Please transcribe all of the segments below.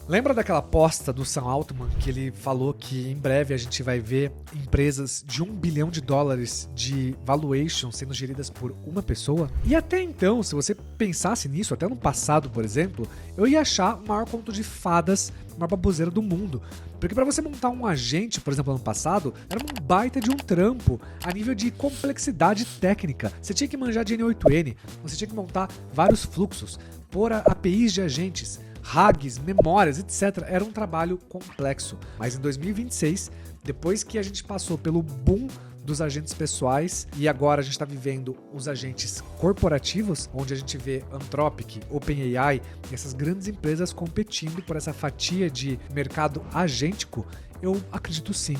Lembra daquela aposta do Sam Altman que ele falou que em breve a gente vai ver empresas de $1 bilhão de valuation sendo geridas por uma pessoa? E até então, se você pensasse nisso, até no passado, por exemplo, eu ia achar o maior conto de fadas, a maior baboseira do mundo. Porque para você montar um agente, por exemplo, ano passado, era um baita de um trampo a nível de complexidade técnica. Você tinha que manjar de N8N, você tinha que montar vários fluxos, pôr APIs de agentes, RAGs, memórias, etc. Era um trabalho complexo. Mas em 2026, depois que a gente passou pelo boom dos agentes pessoais e agora a gente está vivendo os agentes corporativos, onde a gente vê Anthropic, OpenAI e essas grandes empresas competindo por essa fatia de mercado agêntico, eu acredito sim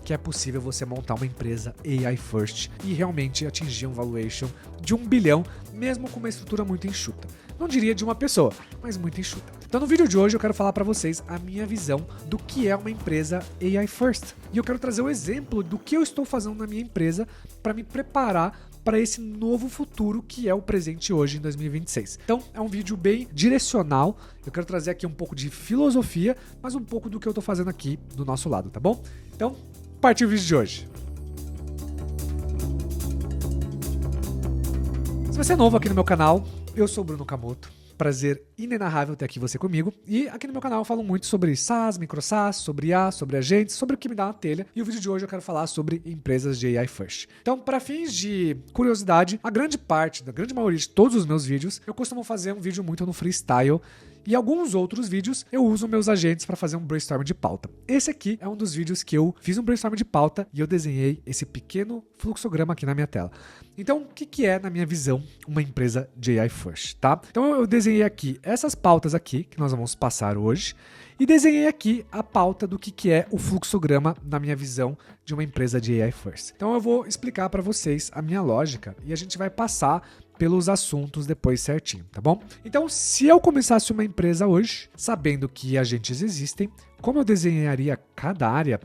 que é possível você montar uma empresa AI First e realmente atingir um valuation de 1 bilhão, mesmo com uma estrutura muito enxuta. Não diria de uma pessoa, mas muito enxuta. Então no vídeo de hoje eu quero falar para vocês a minha visão do que é uma empresa AI First. E eu quero trazer o exemplo do que eu estou fazendo na minha empresa para me preparar para esse novo futuro que é o presente hoje em 2026. Então é um vídeo bem direcional, eu quero trazer aqui um pouco de filosofia, mas um pouco do que eu estou fazendo aqui do nosso lado, tá bom? Então, partiu o vídeo de hoje. Se você é novo aqui no meu canal, eu sou o Bruno Camoto. Prazer inenarrável ter aqui você comigo. E aqui no meu canal eu falo muito sobre SaaS, micro SaaS, sobre IA, sobre agentes, sobre o que me dá na telha. E o vídeo de hoje eu quero falar sobre empresas de AI First. Então, para fins de curiosidade, a grande maioria de todos os meus vídeos, eu costumo fazer um vídeo muito no freestyle. E alguns outros vídeos eu uso meus agentes para fazer um brainstorm de pauta. Esse aqui é um dos vídeos que eu fiz um brainstorm de pauta e eu desenhei esse pequeno fluxograma aqui na minha tela. Então, o que é, na minha visão, uma empresa de AI First, tá? Então, eu desenhei aqui essas pautas aqui, que nós vamos passar hoje, e desenhei aqui a pauta do que é o fluxograma, na minha visão, de uma empresa de AI First. Então, eu vou explicar para vocês a minha lógica e a gente vai passar pelos assuntos depois certinho, tá bom? Então, se eu começasse uma empresa hoje, sabendo que agentes existem, como eu desenharia cada área?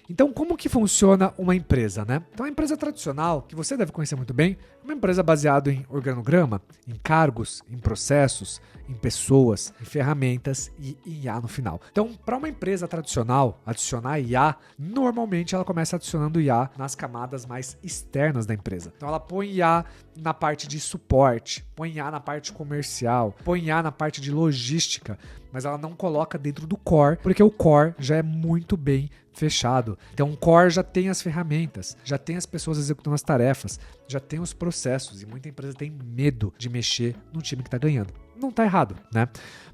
Então, como que funciona uma empresa, né? Então, a empresa tradicional, que você deve conhecer muito bem, é uma empresa baseada em organograma, em cargos, em processos, em pessoas, em ferramentas e em IA no final. Então, para uma empresa tradicional adicionar IA, normalmente ela começa adicionando IA nas camadas mais externas da empresa. Então, ela põe IA na parte de suporte, põe IA na parte comercial, põe IA na parte de logística, mas ela não coloca dentro do core, porque o core já é muito bem fechado. Então o core já tem as ferramentas, já tem as pessoas executando as tarefas, já tem os processos e muita empresa tem medo de mexer no time que está ganhando. Não está errado, né?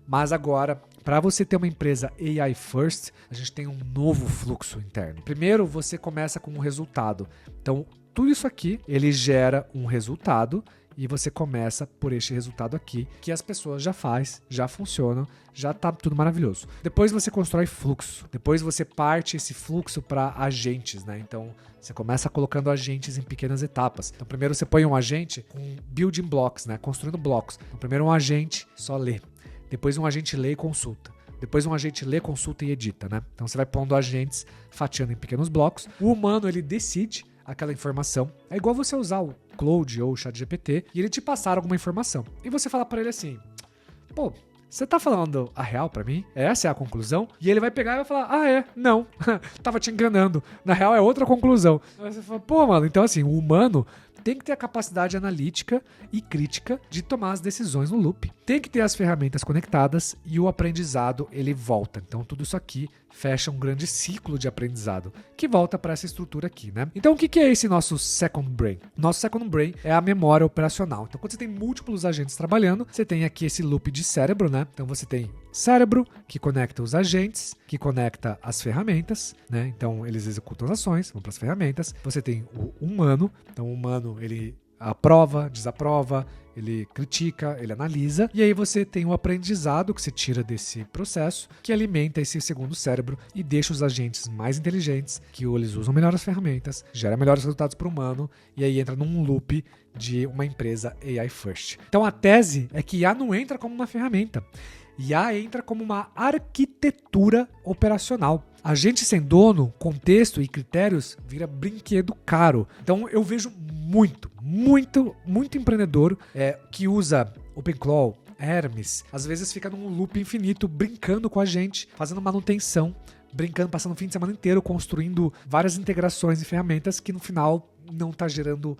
Mas agora, para você ter uma empresa AI First, a gente tem um novo fluxo interno. Primeiro, você começa com um resultado. Então, tudo isso aqui, ele gera um resultado e você começa por este resultado aqui, que as pessoas já faz, já funcionam, já tá tudo maravilhoso. Depois você constrói fluxo, depois você parte esse fluxo para agentes, né? Então, você começa colocando agentes em pequenas etapas. Então, primeiro você põe um agente com building blocks, né? Construindo blocos. Então, primeiro um agente só lê, depois um agente lê e consulta. Depois um agente lê, consulta e edita, né? Então você vai pondo agentes fatiando em pequenos blocos. O humano, ele decide aquela informação. É igual você usar o Claude ou o ChatGPT e ele te passar alguma informação. E você fala para ele assim, pô, você tá falando a real pra mim? Essa é a conclusão? E ele vai pegar e vai falar, não, tava te enganando. Na real é outra conclusão. Aí você fala, pô, mano, então assim, o humano tem que ter a capacidade analítica e crítica de tomar as decisões no loop. Tem que ter as ferramentas conectadas e o aprendizado, ele volta. Então, tudo isso aqui fecha um grande ciclo de aprendizado que volta para essa estrutura aqui, né? Então, o que é esse nosso second brain? Nosso second brain é a memória operacional. Então, quando você tem múltiplos agentes trabalhando, você tem aqui esse loop de cérebro, né? Então, você tem cérebro que conecta os agentes, que conecta as ferramentas, né? Então, eles executam as ações, vão para as ferramentas. Você tem o humano. Então, o humano, ele aprova, desaprova, ele critica, ele analisa, e aí você tem o aprendizado que você tira desse processo, que alimenta esse segundo cérebro e deixa os agentes mais inteligentes, que eles usam melhor as ferramentas, gera melhores resultados para o humano, e aí entra num loop de uma empresa AI First. Então a tese é que IA não entra como uma ferramenta, IA entra como uma arquitetura operacional. A gente sem dono, contexto e critérios vira brinquedo caro. Então eu vejo muito empreendedor que usa OpenClaw, Hermes, às vezes fica num loop infinito, brincando com a gente, fazendo manutenção, brincando, passando o fim de semana inteiro, construindo várias integrações e ferramentas que no final não está gerando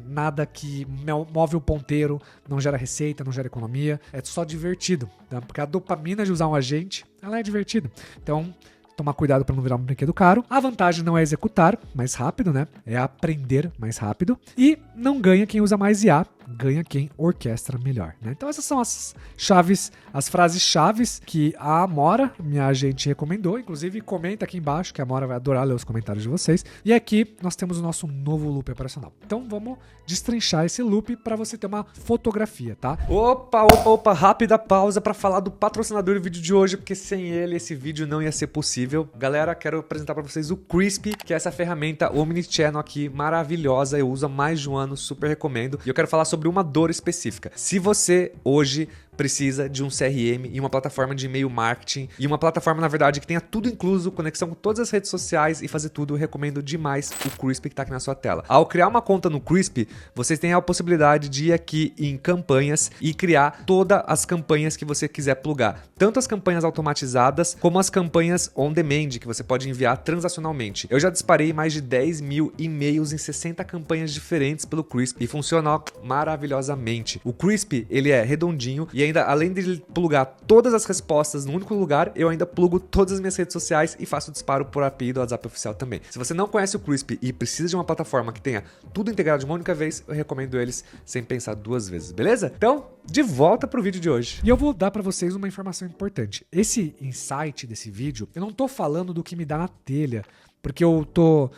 nada que move o ponteiro, não gera receita, não gera economia, é só divertido, tá? Porque a dopamina de usar um agente, ela é divertida. Então, tomar cuidado para não virar um brinquedo caro. A vantagem não é executar mais rápido, né? É aprender mais rápido. E não ganha quem usa mais IA, ganha quem orquestra melhor, né? Então essas são as chaves, as frases chaves que a Amora, minha agente, recomendou. Inclusive, comenta aqui embaixo, que a Amora vai adorar ler os comentários de vocês. E aqui nós temos o nosso novo loop operacional. Então vamos destrinchar esse loop para você ter uma fotografia, tá? Opa, rápida pausa para falar do patrocinador do vídeo de hoje, porque sem ele esse vídeo não ia ser possível. Galera, quero apresentar para vocês o Crispy, que é essa ferramenta omnichannel aqui, maravilhosa. Eu uso há mais de um ano, super recomendo. E eu quero falar sobre uma dor específica. Se você hoje precisa de um CRM e uma plataforma de e-mail marketing e uma plataforma, na verdade, que tenha tudo incluso, conexão com todas as redes sociais e fazer tudo, eu recomendo demais o Crispy que está aqui na sua tela. Ao criar uma conta no Crispy, vocês têm a possibilidade de ir aqui em campanhas e criar todas as campanhas que você quiser plugar. Tanto as campanhas automatizadas, como as campanhas on demand, que você pode enviar transacionalmente. Eu já disparei mais de 10 mil e-mails em 60 campanhas diferentes pelo Crispy e funciona maravilhosamente. O Crispy, ele é redondinho e ainda, além de ele plugar todas as respostas no único lugar, eu ainda plugo todas as minhas redes sociais e faço o disparo por API do WhatsApp oficial também. Se você não conhece o Crispy e precisa de uma plataforma que tenha tudo integrado de uma única vez, eu recomendo eles sem pensar duas vezes, beleza? Então, de volta pro vídeo de hoje. E eu vou dar pra vocês uma informação importante. Esse insight desse vídeo, eu não tô falando do que me dá na telha, porque eu tô...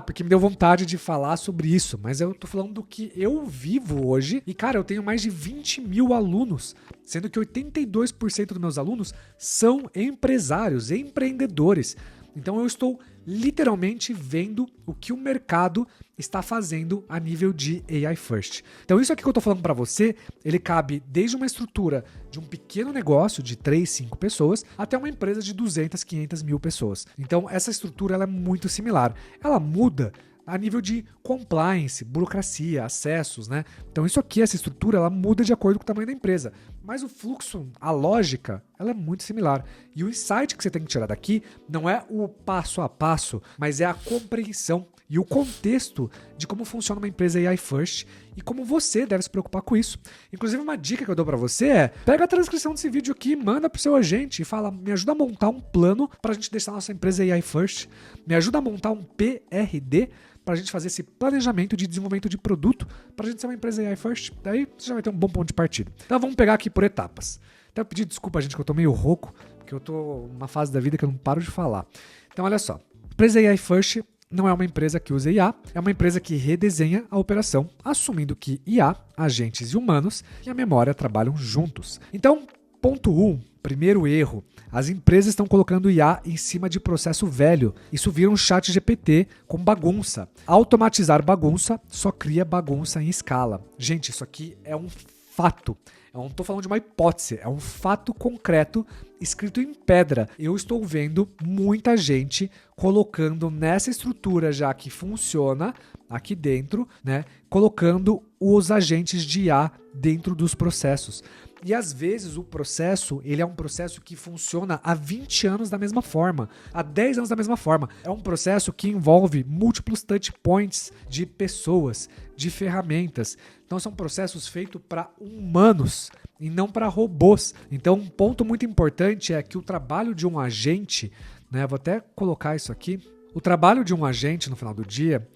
porque me deu vontade de falar sobre isso. Mas eu tô falando do que eu vivo hoje. E, cara, eu tenho mais de 20 mil alunos. Sendo que 82% dos meus alunos são empresários, empreendedores. Então eu estou literalmente vendo o que o mercado está fazendo a nível de AI First. Então isso aqui que eu estou falando para você, ele cabe desde uma estrutura de um pequeno negócio de 3, 5 pessoas até uma empresa de 200, 500 mil pessoas. Então essa estrutura ela é muito similar. Ela muda a nível de compliance, burocracia, acessos, né? Então isso aqui, essa estrutura, ela muda de acordo com o tamanho da empresa. Mas o fluxo, a lógica, ela é muito similar. E o insight que você tem que tirar daqui não é o passo a passo, mas é a compreensão e o contexto de como funciona uma empresa AI First e como você deve se preocupar com isso. Inclusive, uma dica que eu dou pra você é: pega a transcrição desse vídeo aqui, manda pro seu agente e fala, me ajuda a montar um plano pra gente deixar a nossa empresa AI First, me ajuda a montar um PRD pra gente fazer esse planejamento de desenvolvimento de produto pra gente ser uma empresa AI First. Daí você já vai ter um bom ponto de partida. Então vamos pegar aqui por etapas. Até eu pedir desculpa, gente, que eu tô meio rouco, porque eu tô numa fase da vida que eu não paro de falar. Então olha só, empresa AI First não é uma empresa que usa IA, é uma empresa que redesenha a operação, assumindo que IA, agentes e humanos e a memória trabalham juntos. Então, ponto 1, primeiro erro, as empresas estão colocando IA em cima de processo velho. Isso vira um chat GPT com bagunça. Automatizar bagunça só cria bagunça em escala. Gente, isso aqui é um fato. Eu não estou falando de uma hipótese, é um fato concreto escrito em pedra. Eu estou vendo muita gente colocando nessa estrutura já que funciona aqui dentro, né, colocando os agentes de IA dentro dos processos. E às vezes o processo, ele é um processo que funciona há 20 anos da mesma forma, há 10 anos da mesma forma. É um processo que envolve múltiplos touch points de pessoas, de ferramentas. Então são processos feitos para humanos e não para robôs. Então um ponto muito importante é que o trabalho de um agente, né, vou até colocar isso aqui, o trabalho de um agente no final do dia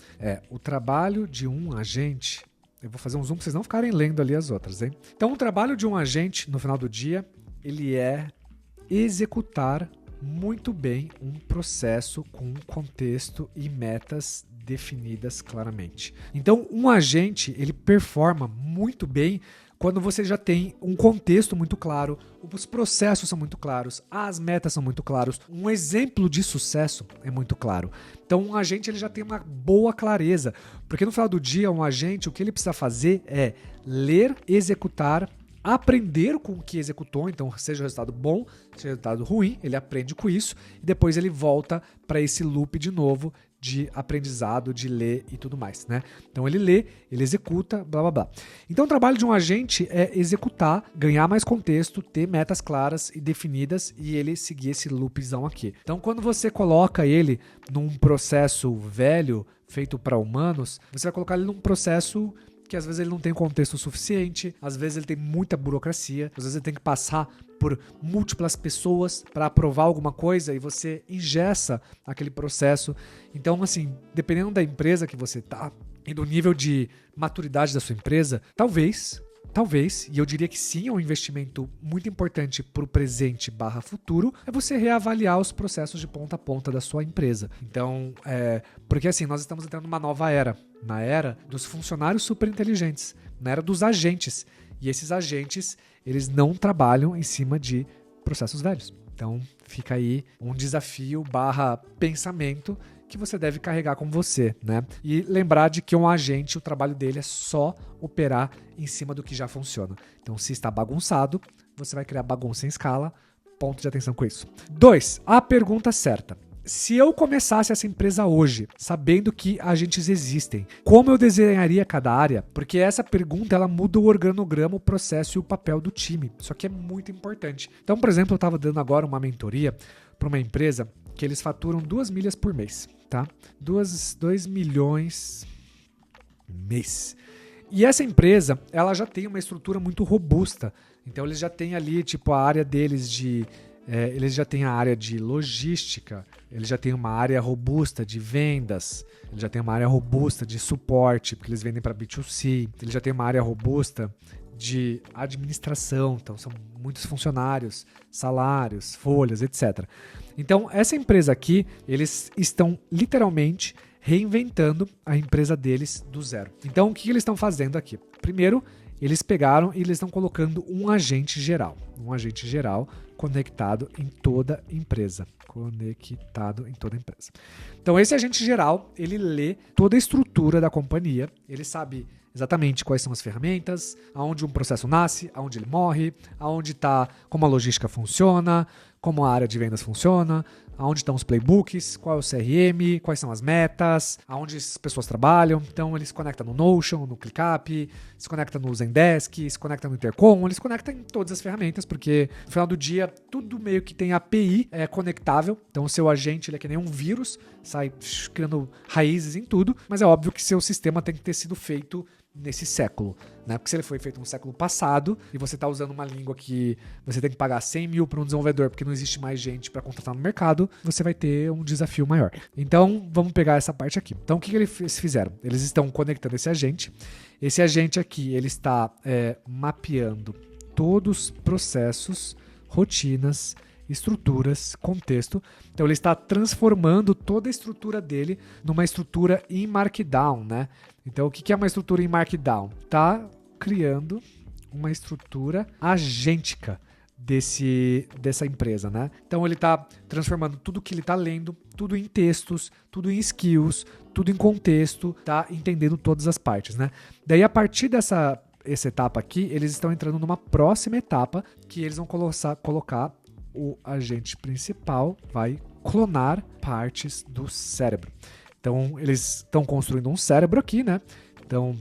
eu vou fazer um zoom para vocês não ficarem lendo ali as outras, hein? Então, o trabalho de um agente no final do dia, ele é executar muito bem um processo com um contexto e metas definidas claramente. Então, um agente, ele performa muito bem quando você já tem um contexto muito claro, os processos são muito claros, as metas são muito claros, um exemplo de sucesso é muito claro. Então um agente ele já tem uma boa clareza, porque no final do dia um agente o que ele precisa fazer é ler, executar, aprender com o que executou, então seja o resultado bom, seja o resultado ruim, ele aprende com isso e depois ele volta para esse loop de novo de aprendizado, de ler e tudo mais, né? Então ele lê, ele executa, blá blá blá. Então o trabalho de um agente é executar, ganhar mais contexto, ter metas claras e definidas e ele seguir esse loopzão aqui. Então quando você coloca ele num processo velho, feito para humanos, você vai colocar ele num processo que às vezes ele não tem contexto suficiente, às vezes ele tem muita burocracia, às vezes ele tem que passar por múltiplas pessoas para aprovar alguma coisa e você engessa aquele processo. Então, assim, dependendo da empresa que você tá e do nível de maturidade da sua empresa, talvez, e eu diria que sim, é um investimento muito importante para o presente / futuro, é você reavaliar os processos de ponta a ponta da sua empresa. Então, porque assim, nós estamos entrando numa nova era, na era dos funcionários super inteligentes, na era dos agentes. E esses agentes, eles não trabalham em cima de processos velhos. Então, fica aí um desafio / pensamento que você deve carregar com você, né? E lembrar de que um agente, o trabalho dele é só operar em cima do que já funciona. Então, se está bagunçado, você vai criar bagunça em escala. Ponto de atenção com isso. 2. A pergunta certa. Se eu começasse essa empresa hoje, sabendo que agentes existem, como eu desenharia cada área? Porque essa pergunta, ela muda o organograma, o processo e o papel do time. Isso aqui é muito importante. Então, por exemplo, eu estava dando agora uma mentoria para uma empresa que eles faturam 2 milhas por mês, tá? 2 milhões mês. E essa empresa, ela já tem uma estrutura muito robusta. Então, eles já têm ali, tipo, a área deles de... eles já têm a área de logística, eles já têm uma área robusta de vendas, eles já têm uma área robusta de suporte, porque eles vendem para B2C, eles já têm uma área robusta de administração, então são muitos funcionários, salários, folhas, etc. Então, essa empresa aqui, eles estão literalmente reinventando a empresa deles do zero. Então, o que eles estão fazendo aqui? Primeiro, eles pegaram e eles estão colocando um agente geral conectado em toda empresa. Então, esse agente geral, ele lê toda a estrutura da companhia, ele sabe exatamente quais são as ferramentas, aonde um processo nasce, aonde ele morre, aonde está, como a logística funciona, como a área de vendas funciona, aonde estão os playbooks, qual é o CRM, quais são as metas, aonde as pessoas trabalham. Então, eles se conectam no Notion, no ClickUp, se conectam no Zendesk, se conectam no Intercom, eles conectam em todas as ferramentas, porque no final do dia, tudo meio que tem API conectável. Então, o seu agente ele é que nem um vírus, sai criando raízes em tudo, mas é óbvio que seu sistema tem que ter sido feito nesse século, né? Porque se ele foi feito no século passado e você está usando uma língua que você tem que pagar 100 mil para um desenvolvedor porque não existe mais gente para contratar no mercado, você vai ter um desafio maior. Então, vamos pegar essa parte aqui. Então, o que eles fizeram? Eles estão conectando esse agente. Esse agente aqui, ele está mapeando todos os processos, rotinas, estruturas, contexto. Então, ele está transformando toda a estrutura dele numa estrutura em Markdown, né? Então, o que é uma estrutura em Markdown? Está criando uma estrutura agêntica dessa empresa, né? Então, ele está transformando tudo que ele está lendo, tudo em textos, tudo em skills, tudo em contexto, tá entendendo todas as partes, né? Daí, a partir dessa etapa aqui, eles estão entrando numa próxima etapa que eles vão colocar o agente principal vai clonar partes do cérebro. Então, eles estão construindo um cérebro aqui, né? Então,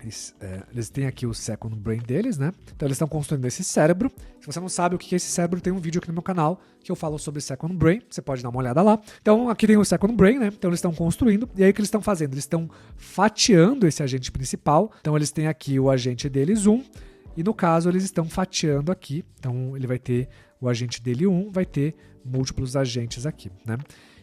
eles têm aqui o second brain deles, né? Então, eles estão construindo esse cérebro. Se você não sabe o que é esse cérebro, tem um vídeo aqui no meu canal que eu falo sobre second brain. Você pode dar uma olhada lá. Então, aqui tem o second brain, né? Então, eles estão construindo. E aí, o que eles estão fazendo? Eles estão fatiando esse agente principal. Então, eles têm aqui o agente deles 1. E, no caso, eles estão fatiando aqui. Então, ele vai ter o agente dele 1, vai ter múltiplos agentes aqui, né?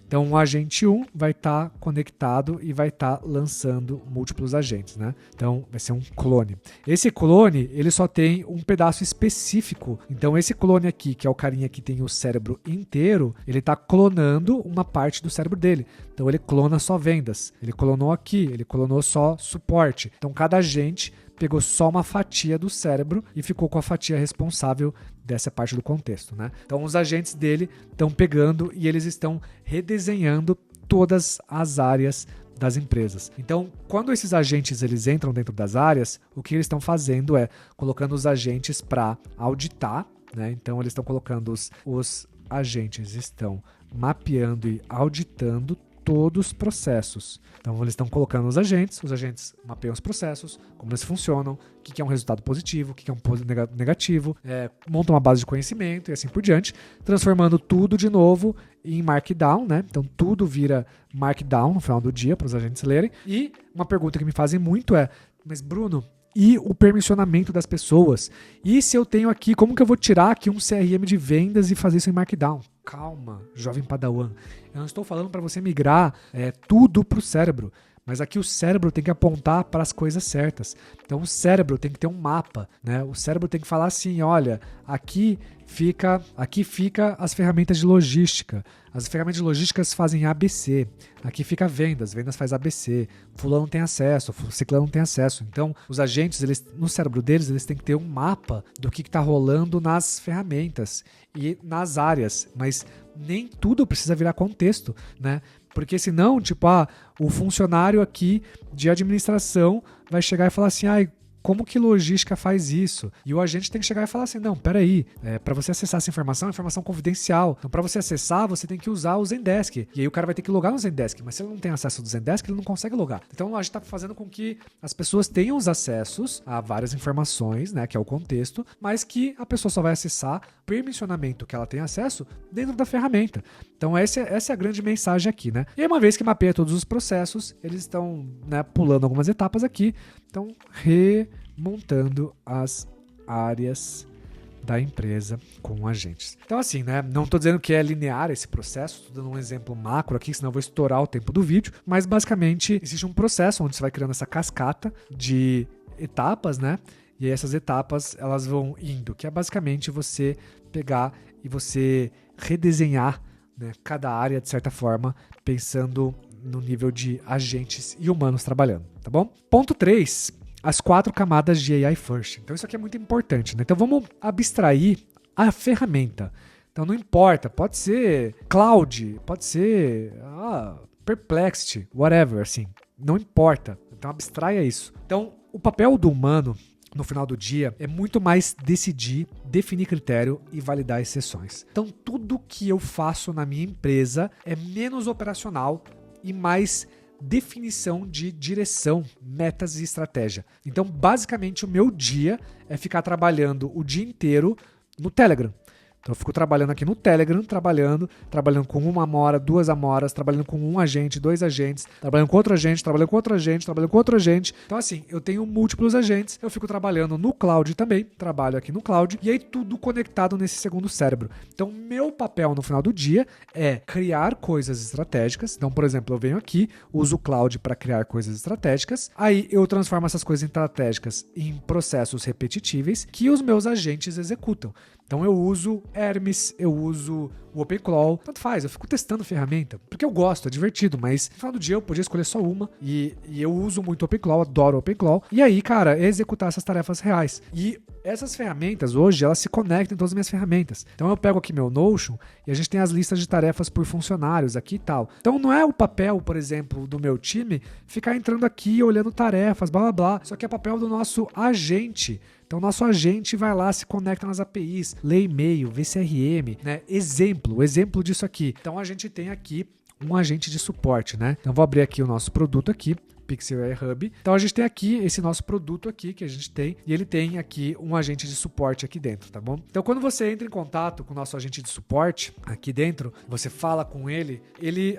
Então, o agente 1 vai estar conectado e vai estar lançando múltiplos agentes, né? Então, vai ser um clone. Esse clone, ele só tem um pedaço específico. Então, esse clone aqui, que é o carinha que tem o cérebro inteiro, ele está clonando uma parte do cérebro dele. Então, ele clona só vendas. Ele clonou aqui, ele clonou só suporte. Então, cada agente pegou só uma fatia do cérebro e ficou com a fatia responsável dessa parte do contexto, né? Então, os agentes dele estão pegando e eles estão redesenhando todas as áreas das empresas. Então, quando esses agentes eles entram dentro das áreas, o que eles estão fazendo é colocando os agentes para auditar, né? Então, eles estão colocando os agentes estão mapeando e auditando todos os processos. Então, eles estão colocando os agentes mapeiam os processos, como eles funcionam, o que é um resultado positivo, o que é um negativo, montam uma base de conhecimento e assim por diante, transformando tudo de novo em Markdown, né? Então, tudo vira Markdown no final do dia para os agentes lerem. E uma pergunta que me fazem muito é, mas Bruno, e o permissionamento das pessoas? E se eu tenho aqui, como que eu vou tirar aqui um CRM de vendas e fazer isso em Markdown? Calma, jovem padawan. Eu não estou falando para você migrar tudo para o cérebro, mas aqui o cérebro tem que apontar para as coisas certas. Então o cérebro tem que ter um mapa, né? O cérebro tem que falar assim, olha, aqui fica as ferramentas de logística. As ferramentas de logística fazem ABC. Aqui fica vendas faz ABC. Fulano tem acesso, ciclano não tem acesso. Então, os agentes, no cérebro deles, eles têm que ter um mapa do que está rolando nas ferramentas e nas áreas. Mas nem tudo precisa virar contexto, né? Porque senão, o funcionário aqui de administração vai chegar e falar assim, como que logística faz isso? E o agente tem que chegar e falar assim, não, peraí, para você acessar essa informação, é informação confidencial. Então, para você acessar, você tem que usar o Zendesk. E aí o cara vai ter que logar no Zendesk, mas se ele não tem acesso ao Zendesk, ele não consegue logar. Então, a gente está fazendo com que as pessoas tenham os acessos a várias informações, né, que é o contexto, mas que a pessoa só vai acessar o permissionamento que ela tem acesso dentro da ferramenta. Então, essa é a grande mensagem aqui, né? E aí, uma vez que mapeia todos os processos, eles estão, né, pulando algumas etapas aqui, então remontando as áreas da empresa com agentes. Então assim, né, não estou dizendo que é linear esse processo, estou dando um exemplo macro aqui, senão eu vou estourar o tempo do vídeo, mas basicamente existe um processo onde você vai criando essa cascata de etapas, né, e aí essas etapas elas vão indo, que é basicamente você pegar e você redesenhar, né, cada área de certa forma, pensando no nível de agentes e humanos trabalhando, tá bom? Ponto 3, as 4 camadas de AI First. Então isso aqui é muito importante, né? Então vamos abstrair a ferramenta. Então não importa, pode ser Cloud, pode ser Perplexity, whatever, assim, não importa. Então abstraia isso. Então o papel do humano no final do dia é muito mais decidir, definir critério e validar exceções. Então tudo que eu faço na minha empresa é menos operacional e mais definição de direção, metas e estratégia. Então, basicamente, o meu dia é ficar trabalhando o dia inteiro no Telegram. Então, eu fico trabalhando aqui no Telegram, trabalhando com uma amora, 2 amoras, trabalhando com um agente, 2 agentes, trabalhando com outro agente, trabalhando com outro agente, trabalhando com outro agente. Então, assim, eu tenho múltiplos agentes, eu fico trabalhando no cloud também, trabalho aqui no cloud, e aí tudo conectado nesse segundo cérebro. Então, meu papel no final do dia é criar coisas estratégicas. Então, por exemplo, eu venho aqui, uso o cloud para criar coisas estratégicas, aí eu transformo essas coisas estratégicas em processos repetitíveis que os meus agentes executam. Então eu uso Hermes, eu uso o OpenClaw, tanto faz, eu fico testando ferramenta, porque eu gosto, é divertido, mas no final do dia eu podia escolher só uma, e eu uso muito o OpenClaw, adoro o OpenClaw, e aí, cara, é executar essas tarefas reais. E essas ferramentas hoje, elas se conectam em todas as minhas ferramentas. Então eu pego aqui meu Notion, e a gente tem as listas de tarefas por funcionários aqui e tal. Então não é o papel, por exemplo, do meu time, ficar entrando aqui, olhando tarefas, blá blá blá, só que é papel do nosso agente. Então, o nosso agente vai lá, se conecta nas APIs, lê e-mail, vê CRM, né? Exemplo disso aqui. Então, a gente tem aqui um agente de suporte, né? Então, vou abrir aqui o nosso produto aqui, Pixel AI Hub. Então, a gente tem aqui esse nosso produto aqui que a gente tem, e ele tem aqui um agente de suporte aqui dentro, tá bom? Então, quando você entra em contato com o nosso agente de suporte aqui dentro, você fala com ele,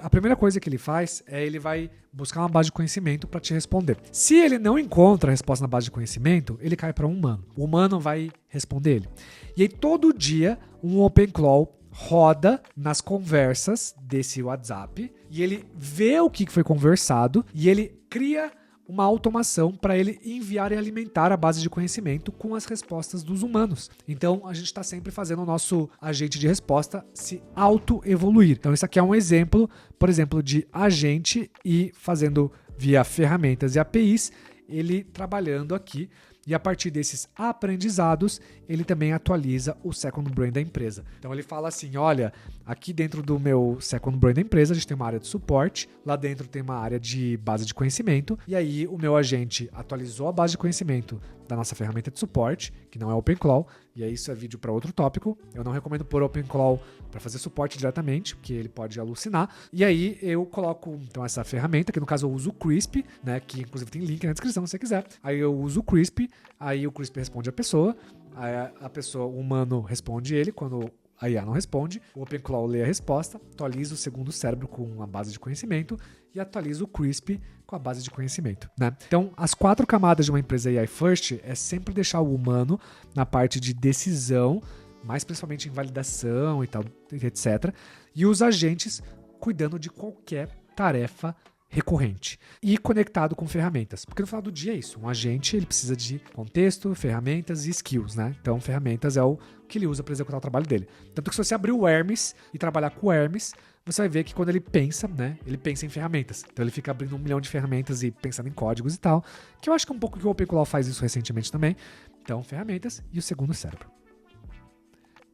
a primeira coisa que ele faz é ele vai buscar uma base de conhecimento para te responder. Se ele não encontra a resposta na base de conhecimento, ele cai para um humano. O humano vai responder ele. E aí, todo dia, um OpenClaw roda nas conversas desse WhatsApp e ele vê o que foi conversado e ele cria uma automação para ele enviar e alimentar a base de conhecimento com as respostas dos humanos. Então, a gente está sempre fazendo o nosso agente de resposta se auto-evoluir. Então, isso aqui é um exemplo, por exemplo, de agente e fazendo via ferramentas e APIs, ele trabalhando aqui. E a partir desses aprendizados, ele também atualiza o second brain da empresa. Então ele fala assim, olha, aqui dentro do meu Second Brain da empresa, a gente tem uma área de suporte, lá dentro tem uma área de base de conhecimento, e aí o meu agente atualizou a base de conhecimento da nossa ferramenta de suporte, que não é OpenClaw, e aí isso é vídeo para outro tópico. Eu não recomendo pôr OpenClaw para fazer suporte diretamente, porque ele pode alucinar. E aí eu coloco então essa ferramenta, que no caso eu uso o Crisp, né, que inclusive tem link na descrição se você quiser. Aí eu uso o Crisp, aí o Crisp responde a pessoa, aí a pessoa, o humano responde ele, quando a IA não responde, o OpenClaw lê a resposta, atualiza o segundo cérebro com a base de conhecimento e atualiza o Crisp com a base de conhecimento, né? Então, as 4 camadas de uma empresa AI First é sempre deixar o humano na parte de decisão, mais principalmente em validação e tal, etc. E os agentes cuidando de qualquer tarefa recorrente e conectado com ferramentas, porque no final do dia é isso, um agente ele precisa de contexto, ferramentas e skills, né? Então ferramentas é o que ele usa para executar o trabalho dele. Tanto que se você abrir o Hermes e trabalhar com o Hermes, você vai ver que quando ele pensa, né, ele pensa em ferramentas. Então ele fica abrindo 1 milhão de ferramentas e pensando em códigos e tal, que eu acho que é um pouco que o OpenClaw faz isso recentemente também. Então ferramentas e o segundo cérebro.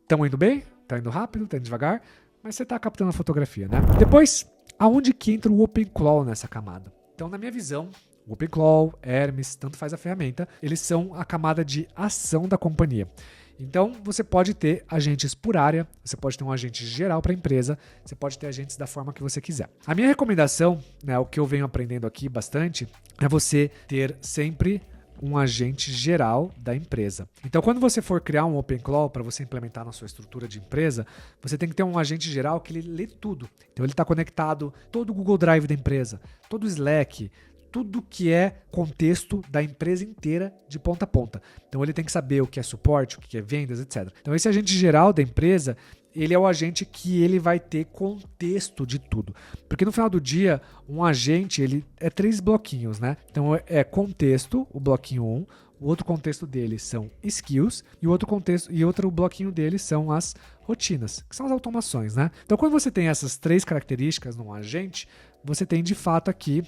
Estão indo bem? Tá indo rápido? Tá indo devagar? Mas você tá captando a fotografia, né? Depois, aonde que entra o OpenClaw nessa camada? Então, na minha visão, o OpenClaw, Hermes, tanto faz a ferramenta, eles são a camada de ação da companhia. Então, você pode ter agentes por área, você pode ter um agente geral para a empresa, você pode ter agentes da forma que você quiser. A minha recomendação, né, o que eu venho aprendendo aqui bastante, é você ter sempre um agente geral da empresa. Então, quando você for criar um OpenClaw para você implementar na sua estrutura de empresa, você tem que ter um agente geral que ele lê tudo. Então, ele está conectado todo o Google Drive da empresa, todo o Slack, tudo que é contexto da empresa inteira de ponta a ponta. Então, ele tem que saber o que é suporte, o que é vendas, etc. Então, esse agente geral da empresa, ele é o agente que ele vai ter contexto de tudo. Porque no final do dia, um agente, ele é 3 bloquinhos, né? Então é contexto, o bloquinho 1, o outro contexto dele são skills e o outro bloquinho dele são as rotinas, que são as automações, né? Então quando você tem essas 3 características num agente, você tem de fato aqui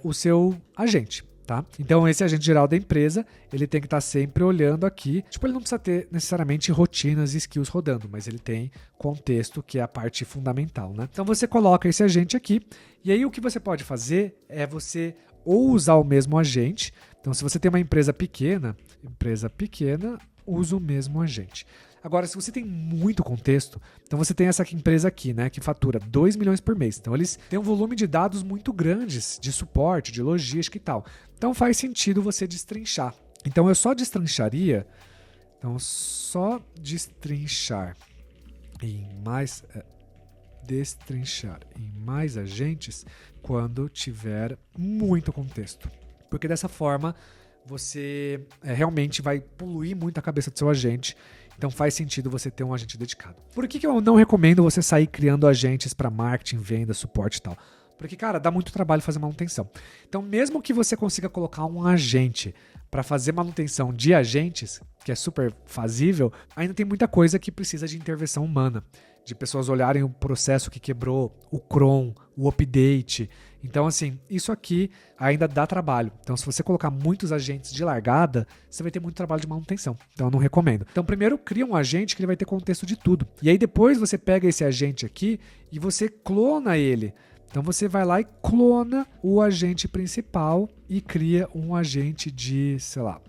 o seu agente. Tá? Então esse agente geral da empresa, ele tem que estar sempre olhando aqui, tipo, ele não precisa ter necessariamente rotinas e skills rodando, mas ele tem contexto, que é a parte fundamental, né? Então você coloca esse agente aqui, e aí o que você pode fazer é você ou usar o mesmo agente. Então se você tem uma empresa pequena, usa o mesmo agente. Agora, se você tem muito contexto, então você tem essa empresa aqui, né, que fatura 2 milhões por mês. Então, eles têm um volume de dados muito grandes de suporte, de logística e tal. Então, faz sentido você destrinchar. Então, eu só destrinchar em mais agentes quando tiver muito contexto. Porque dessa forma, você realmente vai poluir muito a cabeça do seu agente. Então faz sentido você ter um agente dedicado. Por que eu não recomendo você sair criando agentes para marketing, venda, suporte e tal? Porque, cara, dá muito trabalho fazer manutenção. Então, mesmo que você consiga colocar um agente para fazer manutenção de agentes, que é super fazível, ainda tem muita coisa que precisa de intervenção humana. De pessoas olharem o processo que quebrou, o cron, o update. Então, assim, isso aqui ainda dá trabalho. Então, se você colocar muitos agentes de largada, você vai ter muito trabalho de manutenção. Então, eu não recomendo. Então, primeiro, cria um agente que ele vai ter contexto de tudo. E aí, depois, você pega esse agente aqui e você clona ele. Então, você vai lá e clona o agente principal e cria um agente de, sei lá,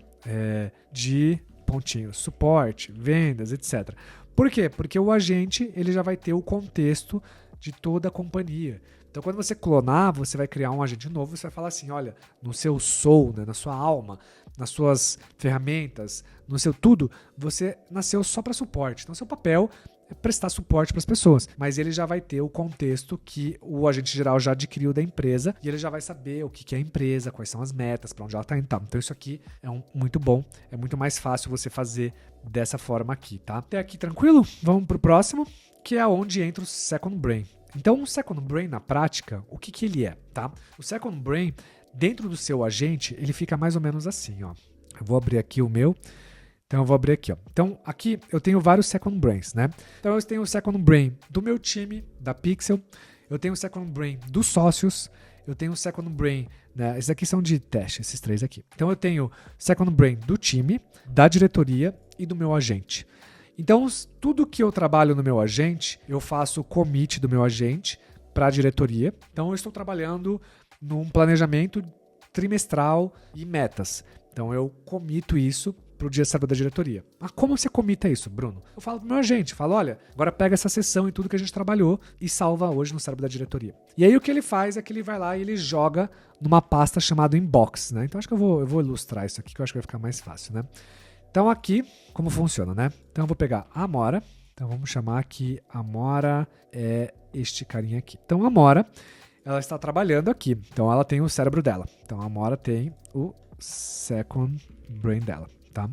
de pontinho, suporte, vendas, etc. Por quê? Porque o agente ele já vai ter o contexto de toda a companhia. Então, quando você clonar, você vai criar um agente novo, você vai falar assim, olha, no seu soul, né, na sua alma, nas suas ferramentas, no seu tudo, você nasceu só para suporte. Então, seu papel é prestar suporte para as pessoas, mas ele já vai ter o contexto que o agente geral já adquiriu da empresa e ele já vai saber o que é a empresa, quais são as metas, para onde ela está indo. Então, isso aqui é muito bom, é muito mais fácil você fazer dessa forma aqui, tá? Até aqui tranquilo? Vamos para o próximo, que é onde entra o Second Brain. Então, o Second Brain, na prática, o que ele é, tá? O Second Brain, dentro do seu agente, ele fica mais ou menos assim, ó. Eu vou abrir aqui o meu. Então, eu vou abrir aqui, ó. Então, aqui eu tenho vários Second Brains, né? Então, eu tenho o Second Brain do meu time, da Pixel. Eu tenho o Second Brain dos sócios. Eu tenho o Second Brain, né? Esses aqui são de teste, esses 3 aqui. Então, eu tenho o Second Brain do time, da diretoria e do meu agente. Então, tudo que eu trabalho no meu agente, eu faço o commit do meu agente para a diretoria. Então, eu estou trabalhando num planejamento trimestral e metas. Então, eu comito isso para o dia cérebro da diretoria. Mas como você comita isso, Bruno? Eu falo pro meu agente, falo, olha, agora pega essa sessão e tudo que a gente trabalhou e salva hoje no cérebro da diretoria. E aí o que ele faz é que ele vai lá e ele joga numa pasta chamada Inbox, né? Então acho que eu vou ilustrar isso aqui, que eu acho que vai ficar mais fácil, né? Então aqui, como funciona, né? Então eu vou pegar a Amora, então vamos chamar que a Amora é este carinha aqui. Então a Amora, ela está trabalhando aqui, então ela tem o cérebro dela. Então a Amora tem o second brain dela. Tá?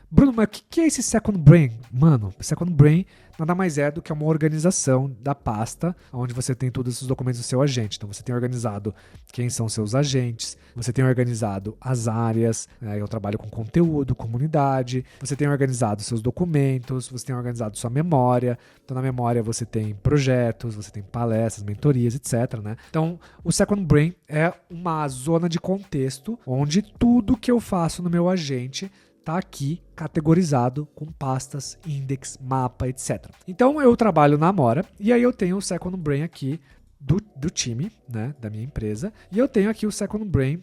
Bruno, mas o que é esse Second Brain? Mano, Second Brain nada mais é do que uma organização da pasta onde você tem todos os documentos do seu agente. Então você tem organizado quem são seus agentes, você tem organizado as áreas, eu trabalho com conteúdo, comunidade, você tem organizado seus documentos, você tem organizado sua memória. Então na memória você tem projetos, você tem palestras, mentorias, etc. Né? Então o Second Brain é uma zona de contexto onde tudo que eu faço no meu agente está aqui categorizado com pastas, index, mapa, etc. Então eu trabalho na Amora e aí eu tenho o Second Brain aqui do time, né, da minha empresa, e eu tenho aqui o Second Brain,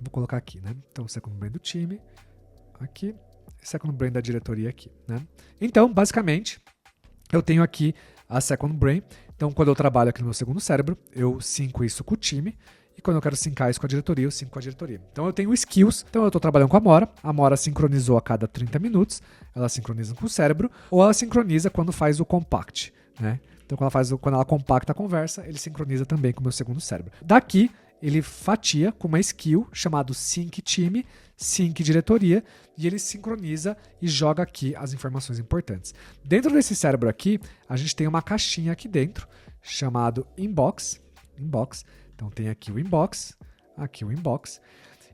vou colocar aqui, né? Então o Second Brain do time, aqui, Second Brain da diretoria aqui, né? Então, basicamente, eu tenho aqui a Second Brain. Então, quando eu trabalho aqui no meu segundo cérebro, eu sinco isso com o time. E quando eu quero sincar isso com a diretoria, eu sinco com a diretoria. Então eu tenho skills. Então eu estou trabalhando com a Amora sincronizou a cada 30 minutos, ela sincroniza com o cérebro, ou ela sincroniza quando faz o compact, né? Então quando ela compacta a conversa, ele sincroniza também com o meu segundo cérebro. Daqui, ele fatia com uma skill chamado sync time, sync diretoria, e ele sincroniza e joga aqui as informações importantes. Dentro desse cérebro aqui, a gente tem uma caixinha aqui dentro, chamado inbox. Então tem aqui o inbox,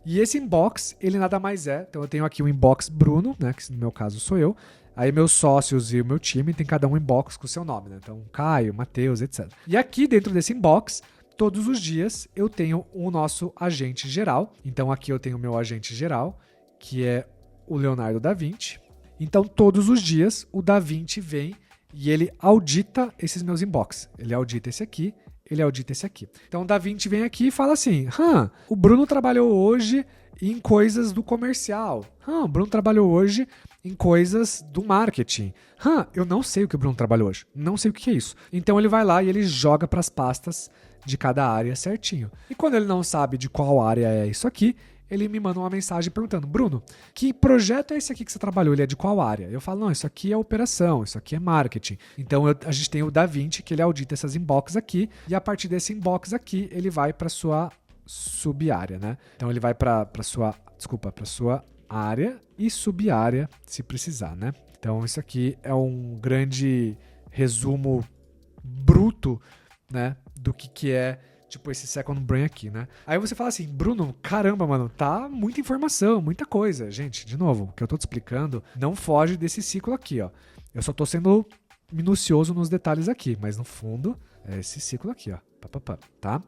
e esse inbox, ele nada mais é, então eu tenho aqui o inbox Bruno, né, que no meu caso sou eu, aí meus sócios e o meu time tem cada um inbox com o seu nome, né, então Caio, Matheus, etc. E aqui dentro desse inbox, todos os dias eu tenho o nosso agente geral, então aqui eu tenho o meu agente geral, que é o Leonardo da Vinci, então todos os dias o Da Vinci vem e ele audita esses meus inbox, ele audita esse aqui, ele audita esse aqui. Então o Da Vinci vem aqui e fala assim, o Bruno trabalhou hoje em coisas do comercial. O Bruno trabalhou hoje em coisas do marketing. Eu não sei o que o Bruno trabalhou hoje. Não sei o que é isso. Então ele vai lá e ele joga para as pastas de cada área certinho. E quando ele não sabe de qual área é isso aqui, ele me manda uma mensagem perguntando, Bruno, que projeto é esse aqui que você trabalhou? Ele é de qual área? Eu falo, não, isso aqui é operação, isso aqui é marketing. Então a gente tem o Da Vinci, que ele audita essas inbox aqui, e a partir desse inbox aqui, ele vai para sua sub-área, né? Então ele vai para sua área e sub-área, se precisar, né? Então isso aqui é um grande resumo bruto, né, do que é tipo esse Second Brain aqui, né? Aí você fala assim, Bruno, caramba, mano, tá muita informação, muita coisa. Gente, de novo, o que eu tô te explicando não foge desse ciclo aqui, ó. Eu só tô sendo minucioso nos detalhes aqui, mas no fundo é esse ciclo aqui, ó. Tá?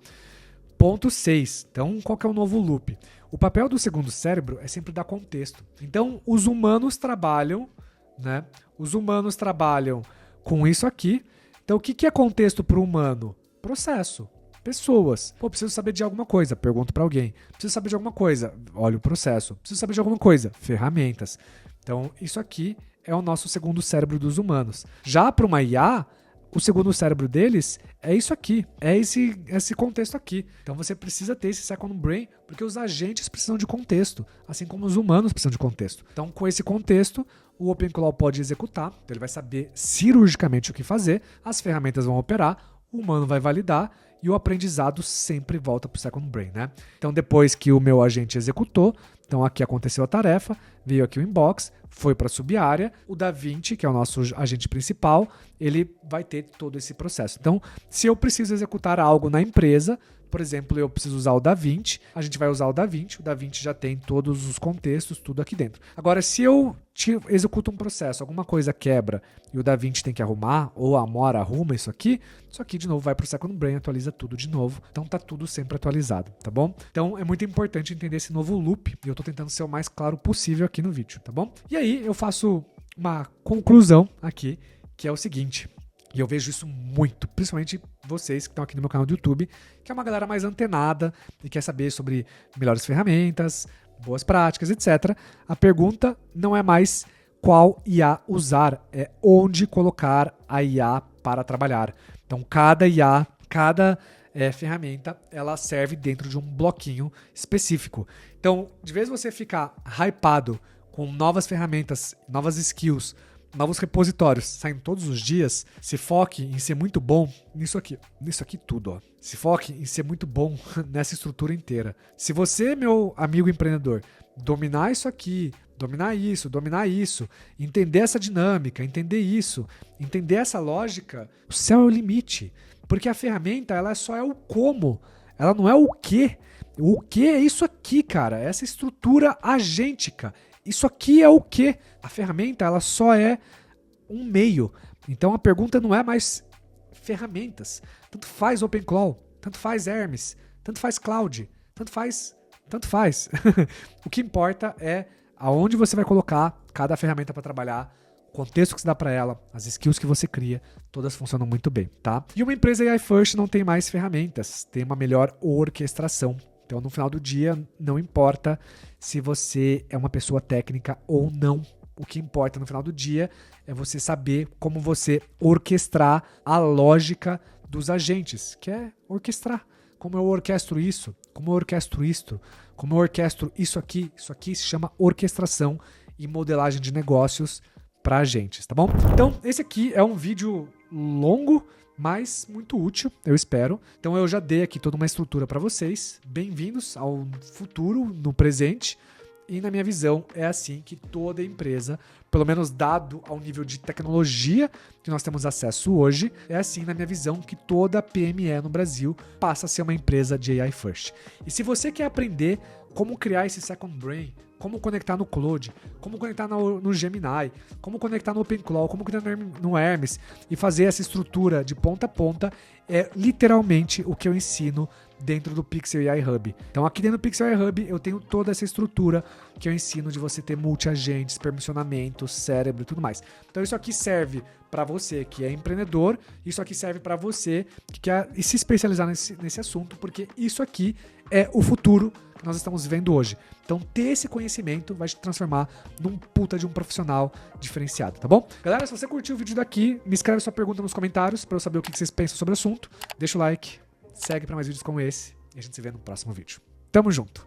Ponto 6. Então, qual que é o novo loop? O papel do segundo cérebro é sempre dar contexto. Então, os humanos trabalham, né? Os humanos trabalham com isso aqui. Então, o que é contexto para o humano? Processo. Pessoas. Preciso saber de alguma coisa, pergunto para alguém. Preciso saber de alguma coisa, olha o processo. Preciso saber de alguma coisa, ferramentas. Então, isso aqui é o nosso segundo cérebro dos humanos. Já para uma IA, o segundo cérebro deles é isso aqui, é esse contexto aqui. Então, você precisa ter esse second brain, porque os agentes precisam de contexto, assim como os humanos precisam de contexto. Então, com esse contexto, o OpenClaw pode executar, então ele vai saber cirurgicamente o que fazer, as ferramentas vão operar, o humano vai validar, e o aprendizado sempre volta para o second brain, né? Então, depois que o meu agente executou, então aqui aconteceu a tarefa, veio aqui o inbox, foi para a sub-área, o Da Vinci, que é o nosso agente principal, ele vai ter todo esse processo. Então, se eu preciso executar algo na empresa, por exemplo, eu preciso usar o Da Vinci, a gente vai usar o Da Vinci já tem todos os contextos, tudo aqui dentro. Agora, se eu executo um processo, alguma coisa quebra e o Da Vinci tem que arrumar, ou a Amora arruma isso aqui de novo vai para o Second Brain, atualiza tudo de novo. Então tá tudo sempre atualizado, tá bom? Então é muito importante entender esse novo loop e eu tô tentando ser o mais claro possível aqui no vídeo, tá bom? E aí eu faço uma conclusão aqui, que é o seguinte, e eu vejo isso muito, principalmente vocês que estão aqui no meu canal do YouTube, que é uma galera mais antenada e quer saber sobre melhores ferramentas, boas práticas, etc. A pergunta não é mais qual IA usar, é onde colocar a IA para trabalhar. Então, cada IA, cada ferramenta, ela serve dentro de um bloquinho específico. Então, de vez você ficar hypado com novas ferramentas, novas skills, novos repositórios saindo todos os dias, se foque em ser muito bom nisso aqui tudo, ó. Se foque em ser muito bom nessa estrutura inteira. Se você, meu amigo empreendedor, dominar isso aqui, dominar isso, entender essa dinâmica, entender isso, entender essa lógica, o céu é o limite. Porque a ferramenta, ela só é o como, ela não é o quê. O que é isso aqui, cara? Essa estrutura agêntica. Isso aqui é o quê? A ferramenta, ela só é um meio. Então a pergunta não é mais ferramentas. Tanto faz OpenClaw, tanto faz Hermes, tanto faz Cloud, tanto faz. O que importa é aonde você vai colocar cada ferramenta para trabalhar, o contexto que você dá para ela, as skills que você cria, todas funcionam muito bem, tá? E uma empresa AI First não tem mais ferramentas, tem uma melhor orquestração. Então, no final do dia, não importa se você é uma pessoa técnica ou não. O que importa no final do dia é você saber como você orquestrar a lógica dos agentes, que é orquestrar. Como eu orquestro isso, como eu orquestro isto, como eu orquestro isso aqui se chama orquestração e modelagem de negócios para agentes, tá bom? Então, esse aqui é um vídeo longo, mas muito útil, eu espero. Então eu já dei aqui toda uma estrutura para vocês. Bem-vindos ao futuro, no presente. E na minha visão, é assim que toda empresa, pelo menos dado ao nível de tecnologia que nós temos acesso hoje, é assim, na minha visão, que toda PME no Brasil passa a ser uma empresa de AI First. E se você quer aprender como criar esse Second Brain, como conectar no Claude, como conectar no Gemini, como conectar no OpenClaw, como conectar no Hermes e fazer essa estrutura de ponta a ponta, é literalmente o que eu ensino dentro do Pixel AI Hub. Então aqui dentro do Pixel AI Hub eu tenho toda essa estrutura que eu ensino de você ter multi-agentes, permissionamento, cérebro e tudo mais. Então isso aqui serve para você que é empreendedor, isso aqui serve para você que quer se especializar nesse assunto, porque isso aqui é o futuro que nós estamos vivendo hoje. Então ter esse conhecimento vai te transformar num puta de um profissional diferenciado, tá bom? Galera, se você curtiu o vídeo daqui, me escreve sua pergunta nos comentários para eu saber o que vocês pensam sobre o assunto. Deixa o like, segue para mais vídeos como esse e a gente se vê no próximo vídeo. Tamo junto!